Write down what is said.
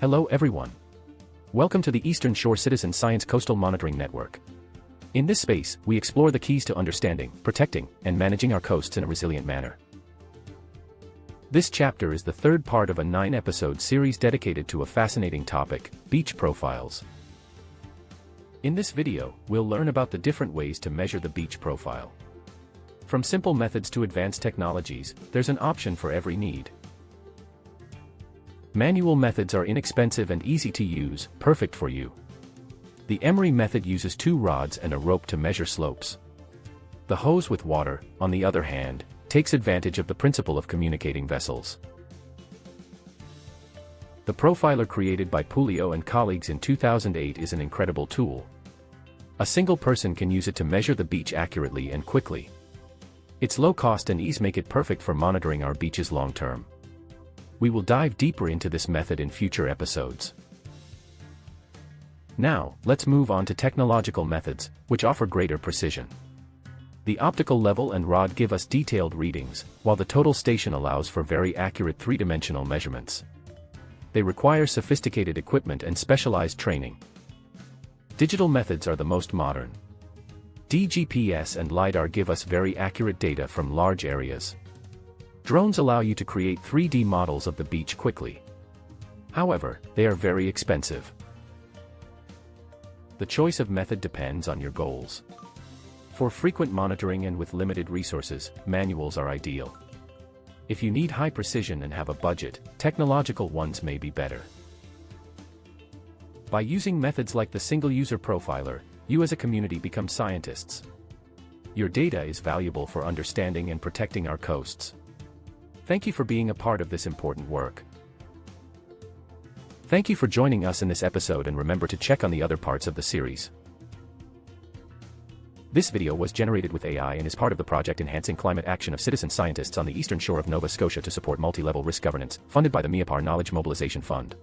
Hello everyone. Welcome to the Eastern Shore Citizen Science Coastal Monitoring Network. In this space, we explore the keys to understanding, protecting, and managing our coasts in a resilient manner. This chapter is the third part of a 9-episode series dedicated to a fascinating topic, beach profiles. In this video, we'll learn about the different ways to measure the beach profile. From simple methods to advanced technologies, there's an option for every need. Manual methods are inexpensive and easy to use, perfect for you. The emery method uses 2 rods and a rope to measure slopes. The hose with water, on the other hand, takes advantage of the principle of communicating vessels. The profiler created by Puleo and colleagues in 2008 is an incredible tool. A single person can use it to measure the beach accurately and quickly. Its low cost and ease make it perfect for monitoring our beaches long term. We will dive deeper into this method in future episodes. Now, let's move on to technological methods, which offer greater precision. The optical level and rod give us detailed readings, while the total station allows for very accurate 3-dimensional measurements. They require sophisticated equipment and specialized training. Digital methods are the most modern. DGPS and LIDAR give us very accurate data from large areas. Drones allow you to create 3D models of the beach quickly. However, they are very expensive. The choice of method depends on your goals. For frequent monitoring and with limited resources, manuals are ideal. If you need high precision and have a budget, technological ones may be better. By using methods like the single-user profiler, you as a community become scientists. Your data is valuable for understanding and protecting our coasts. Thank you for being a part of this important work. Thank you for joining us in this episode, and remember to check on the other parts of the series. This video was generated with AI and is part of the project Enhancing Climate Action of citizen scientists on the eastern shore of Nova Scotia to support multi-level risk governance, funded by the MEOPAR Knowledge Mobilization Fund.